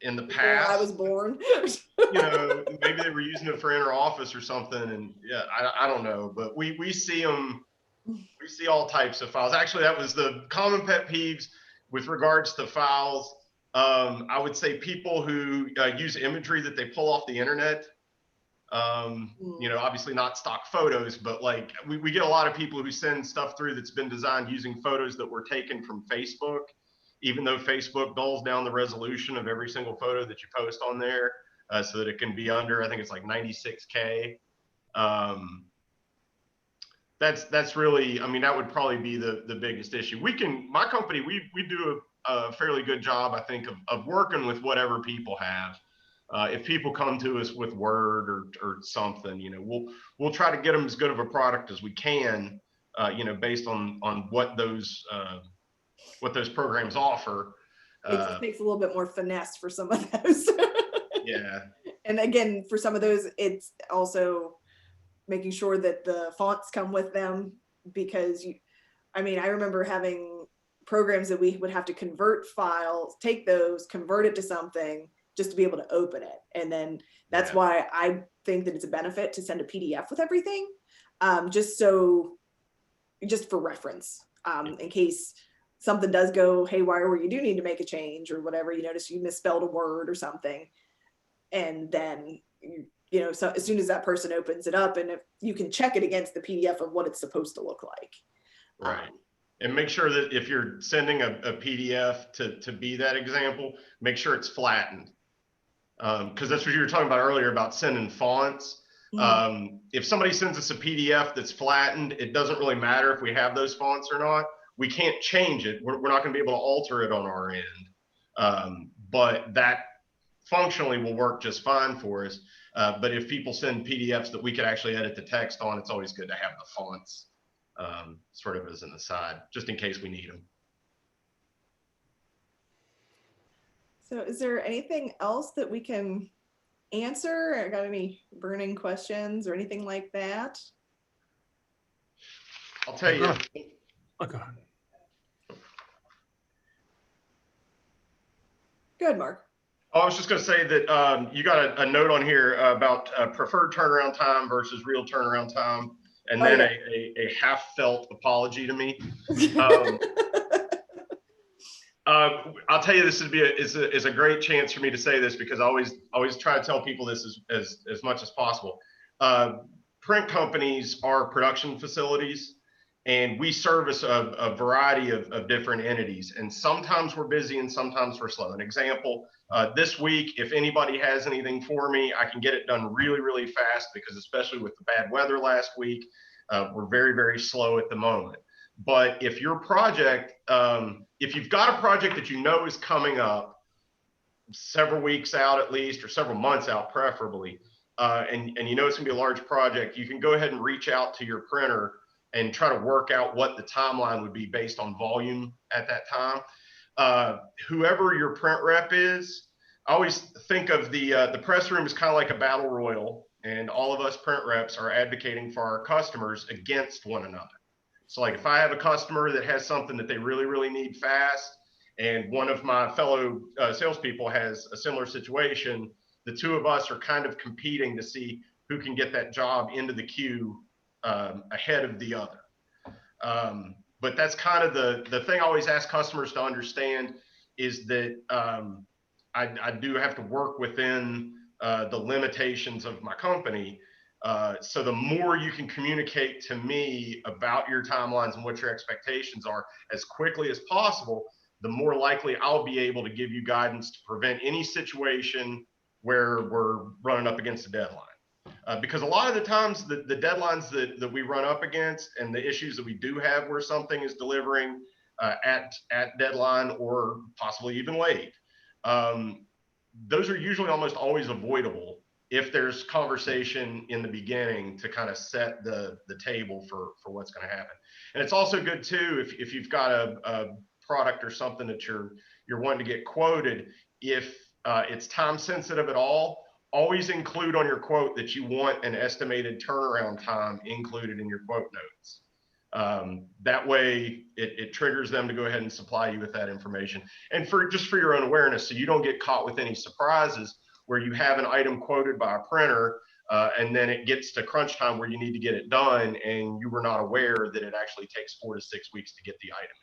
in the Before past. I was born. You know, maybe they were using it for inner office or something, and yeah, I don't know, but we see them. We see all types of files. Actually, that was the common pet peeves with regards to files. I would say people who use imagery that they pull off the internet. You know, obviously not stock photos, but like we get a lot of people who send stuff through that's been designed using photos that were taken from Facebook, even though Facebook dulls down the resolution of every single photo that you post on there so that it can be under, I think it's like 96K. That's really, I mean, that would probably be the biggest issue. My company, we do a fairly good job, I think, of working with whatever people have. If people come to us with Word or something, you know, we'll try to get them as good of a product as we can, you know, based on what those programs offer. It just takes a little bit more finesse for some of those. Yeah. And again, for some of those, it's also making sure that the fonts come with them, because I mean, I remember having programs that we would have to convert files, take those, convert it to something just to be able to open it. And then that's why I think that it's a benefit to send a PDF with everything, just for reference, in case something does go haywire where you do need to make a change or whatever, you notice you misspelled a word or something. And then, you know, so as soon as that person opens it up, and if you can check it against the PDF of what it's supposed to look like. Right. And make sure that if you're sending a PDF to be that example, make sure it's flattened. Because that's what you were talking about earlier about sending fonts. If somebody sends us a PDF that's flattened, it doesn't really matter if we have those fonts or not. We can't change it. We're not going to be able to alter it on our end. But that functionally will work just fine for us. But if people send PDFs that we could actually edit the text on, it's always good to have the fonts sort of as an aside, just in case we need them. So is there anything else that we can answer? Or got any burning questions or anything like that? I'll tell you. okay. Good, Mark. I was just going to say that you got a note on here about preferred turnaround time versus real turnaround time, and then a half-felt apology to me. I'll tell you, this is a great chance for me to say this, because I always try to tell people this as much as possible. Print companies are production facilities, and we service a variety of different entities. And sometimes we're busy and sometimes we're slow. An example, this week, if anybody has anything for me, I can get it done really, really fast, because especially with the bad weather last week, we're very, very slow at the moment. But if your project, if you've got a project that you know is coming up several weeks out at least, or several months out preferably, and you know it's gonna be a large project, you can go ahead and reach out to your printer and try to work out what the timeline would be based on volume at that time. Whoever your print rep is, I always think of the press room as kind of like a battle royal, and all of us print reps are advocating for our customers against one another. So like if I have a customer that has something that they really, really need fast, and one of my fellow salespeople has a similar situation, the two of us are kind of competing to see who can get that job into the queue ahead of the other. But that's kind of the thing I always ask customers to understand, is that I do have to work within the limitations of my company. So the more you can communicate to me about your timelines and what your expectations are as quickly as possible, the more likely I'll be able to give you guidance to prevent any situation where we're running up against a deadline. Because a lot of the times the deadlines that we run up against and the issues that we do have where something is delivering at deadline or possibly even late, those are usually almost always avoidable if there's conversation in the beginning to kind of set the table for what's going to happen. And it's also good too, if you've got a product or something that you're wanting to get quoted, if it's time sensitive at all, always include on your quote that you want an estimated turnaround time included in your quote notes. That way it triggers them to go ahead and supply you with that information. And just for your own awareness, so you don't get caught with any surprises where you have an item quoted by a printer and then it gets to crunch time where you need to get it done and you were not aware that it actually takes 4 to 6 weeks to get the item in.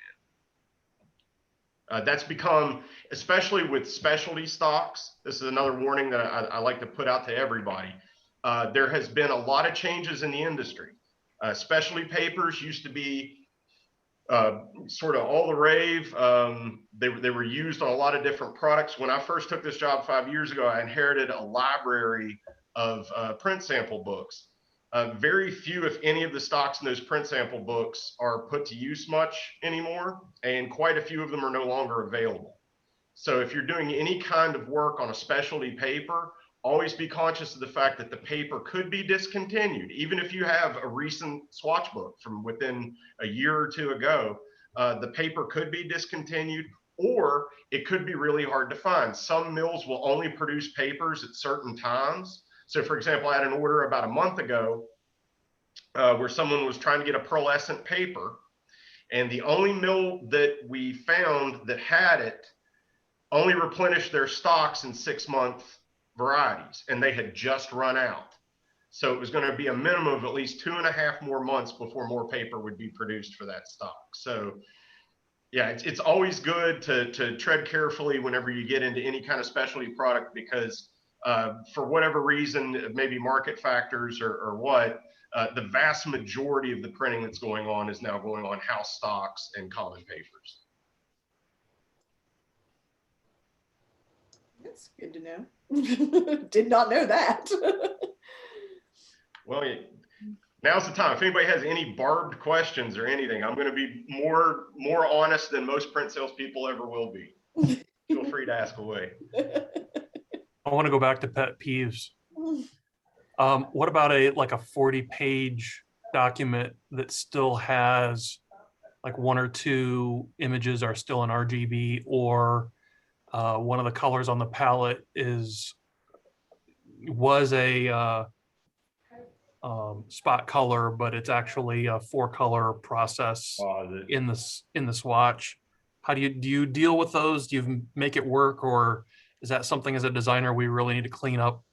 That's become, especially with specialty stocks, this is another warning that I like to put out to everybody. There has been a lot of changes in the industry. Specialty papers used to be sort of all the rave. They were used on a lot of different products. When I first took this job 5 years ago, I inherited a library of print sample books. Very few, if any, of the stocks in those print sample books are put to use much anymore, and quite a few of them are no longer available. So if you're doing any kind of work on a specialty paper, always be conscious of the fact that the paper could be discontinued. Even if you have a recent swatch book from within a year or two ago, the paper could be discontinued, or it could be really hard to find. Some mills will only produce papers at certain times. So for example, I had an order about a month ago where someone was trying to get a pearlescent paper, and the only mill that we found that had it only replenished their stocks in 6-month varieties, and they had just run out. So it was going to be a minimum of at least 2.5 more months before more paper would be produced for that stock. So yeah, it's always good to tread carefully whenever you get into any kind of specialty product, because for whatever reason, maybe market factors or what, the vast majority of the printing that's going on is now going on house stocks and common papers. That's good to know. Did not know that. Well, now's the time. If anybody has any barbed questions or anything, I'm going to be more honest than most print salespeople ever will be. Feel free to ask away. I want to go back to pet peeves. What about a 40-page document that still has like 1 or 2 images are still in RGB, or one of the colors on the palette was a spot color, but it's actually a 4-color process in the swatch. How do you deal with those? Do you make it work, or is that something as a designer we really need to clean up?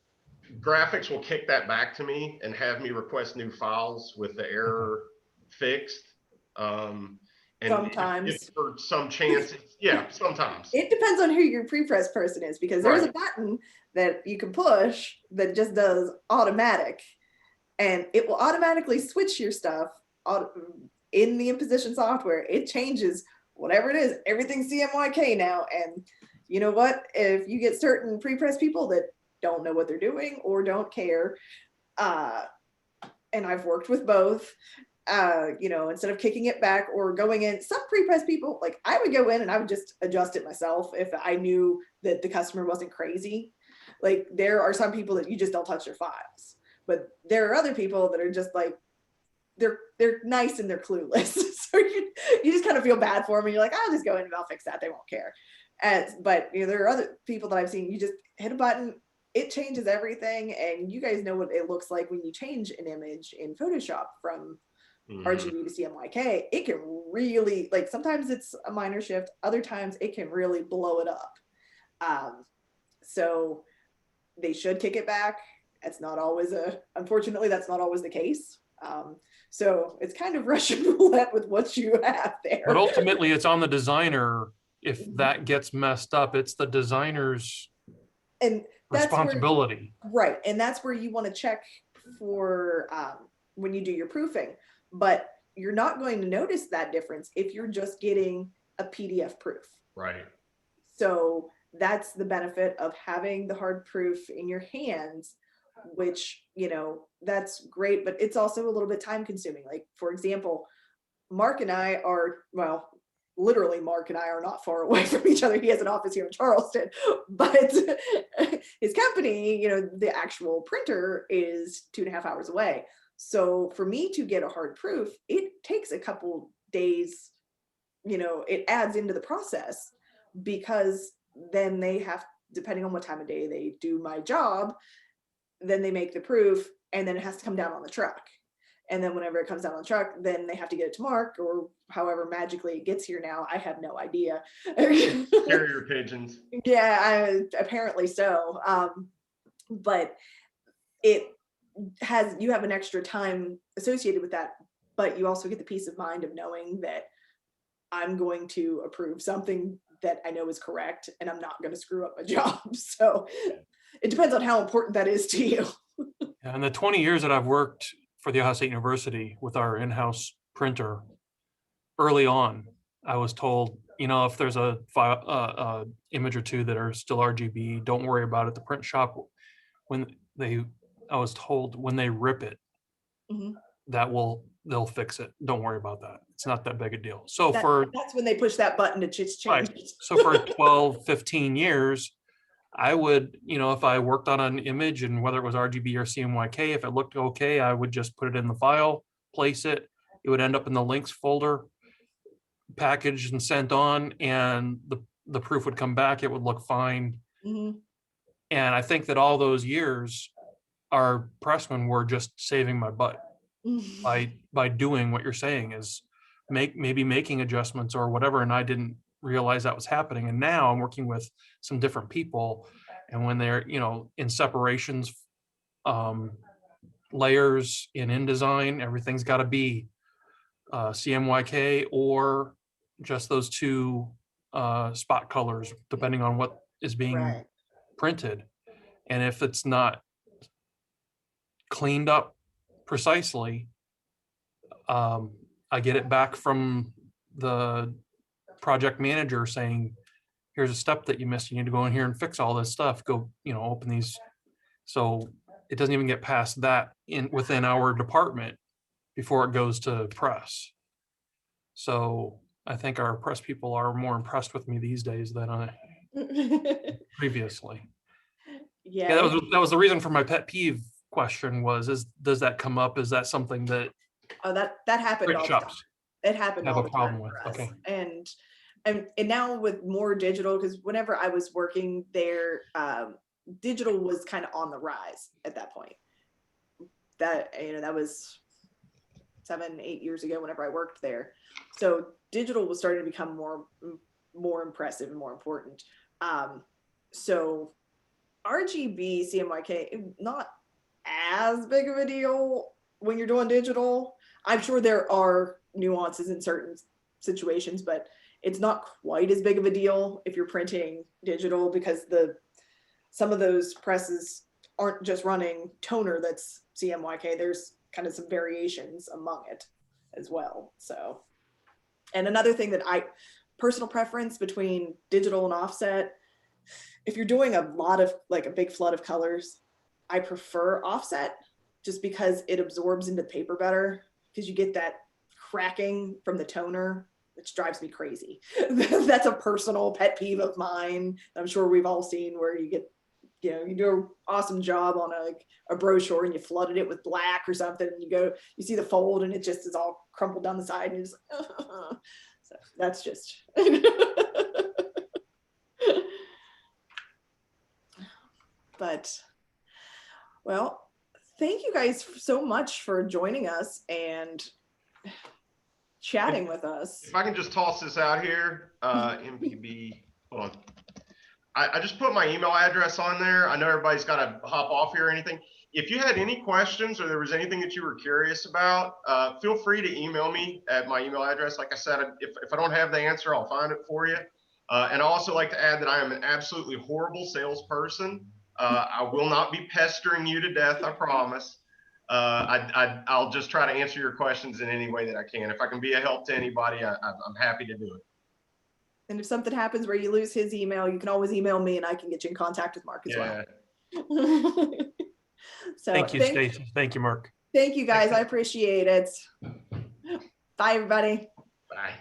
Graphics will kick that back to me and have me request new files with the error fixed. And Sometimes. for some chance, yeah, sometimes. It depends on who your pre-press person is, because there's a button that you can push that just does automatic, and it will automatically switch your stuff in the imposition software. It changes whatever it is. Everything's CMYK now. And you know what? If you get certain pre-press people that don't know what they're doing or don't care, and I've worked with both, instead of kicking it back or going in, some pre-press people, like I would go in and I would just adjust it myself if I knew that the customer wasn't crazy. Like there are some people that you just don't touch their files, but there are other people that are just like, they're nice and they're clueless. So you just kind of feel bad for them, and you're like, I'll just go in and I'll fix that. They won't care. But there are other people that I've seen, you just hit a button, it changes everything. And you guys know what it looks like when you change an image in Photoshop from RGB to CMYK. It can really, like, sometimes it's a minor shift, other times it can really blow it up. So they should kick it back. It's not always unfortunately, that's not always the case. So it's kind of Russian roulette with what you have there. But ultimately, it's on the designer. If that gets messed up, it's the designer's responsibility. Right. And that's where you want to check for when you do your proofing. But you're not going to notice that difference if you're just getting a PDF proof. Right. So that's the benefit of having the hard proof in your hands, which, you know, that's great, but it's also a little bit time consuming. Like, for example, Mark and I are, well, literally Mark and I are not far away from each other. He has an office here in Charleston, but his company, you know, the actual printer is 2.5 hours away. So for me to get a hard proof, it takes a couple days, you know, it adds into the process, because then they have, depending on what time of day they do my job, then they make the proof and then it has to come down on the truck. And then whenever it comes down on the truck, then they have to get it to Mark, or however magically it gets here now. I have no idea. Carrier pigeons. Yeah, apparently so. But it has, you have an extra time associated with that, but you also get the peace of mind of knowing that I'm going to approve something that I know is correct and I'm not going to screw up my job. So it depends on how important that is to you. And the 20 years that I've worked for the Ohio State University with our in-house printer, early on, I was told, you know, if there's a file, image or two that are still RGB, don't worry about it. The print shop, I was told when they rip it, Mhm. they'll fix it. Don't worry about that. It's not that big a deal. So That's when they push that button to just change right. it. So for 12, 15 years, I would, you know, if I worked on an image and whether it was RGB or CMYK, if it looked okay, I would just put it in the file, place it. It would end up in the links folder, packaged and sent on, and the proof would come back. It would look fine. Mhm. And I think that all those years, our pressmen were just saving my butt by doing what you're saying, is maybe making adjustments or whatever. And I didn't realize that was happening. And now I'm working with some different people, and when they're, you know, in separations, layers in InDesign, everything's got to be CMYK or just those two spot colors, depending on what is being Right. printed. And if it's not cleaned up precisely, I get it back from the project manager saying, here's a step that you missed. You need to go in here and fix all this stuff. Go, you know, open these. So it doesn't even get past that within our department before it goes to press. So I think our press people are more impressed with me these days than I previously. Yeah. Yeah, that was the reason for my pet peeve question does that come up? Is that something that Oh, that happened print all the time. shops It happened have all a the problem time with? for us. Okay. And now with more digital, because whenever I was working there, digital was kind of on the rise at that point. That, you know, that was 7-8 years ago whenever I worked there. So digital was starting to become more impressive and more important. So RGB CMYK, not as big of a deal when you're doing digital. I'm sure there are nuances in certain situations, but it's not quite as big of a deal if you're printing digital, because some of those presses aren't just running toner that's CMYK. There's kind of some variations among it as well. So, and another thing that personal preference between digital and offset, if you're doing a lot of, like, a big flood of colors, I prefer offset just because it absorbs into paper better, because you get that cracking from the toner, which drives me crazy. That's a personal pet peeve of mine. I'm sure we've all seen where you get, you know, you do an awesome job on a brochure and you flooded it with black or something, and you see the fold and it just is all crumpled down the side, and you're just so that's just but, well, thank you guys so much for joining us and chatting with us. If I can just toss this out here, MPB, hold on. I just put my email address on there. I know everybody's got to hop off here or anything. If you had any questions or there was anything that you were curious about, feel free to email me at my email address. Like I said, if I don't have the answer, I'll find it for you. And I also like to add that I am an absolutely horrible salesperson. I will not be pestering you to death, I promise. I'll just try to answer your questions in any way that I can. If I can be a help to anybody, I'm happy to do it. And if something happens where you lose his email, you can always email me and I can get you in contact with Mark as Yeah. well. So Thank you, Stacy. Thank you, Mark. thank you guys. I appreciate it. Bye, everybody. Bye.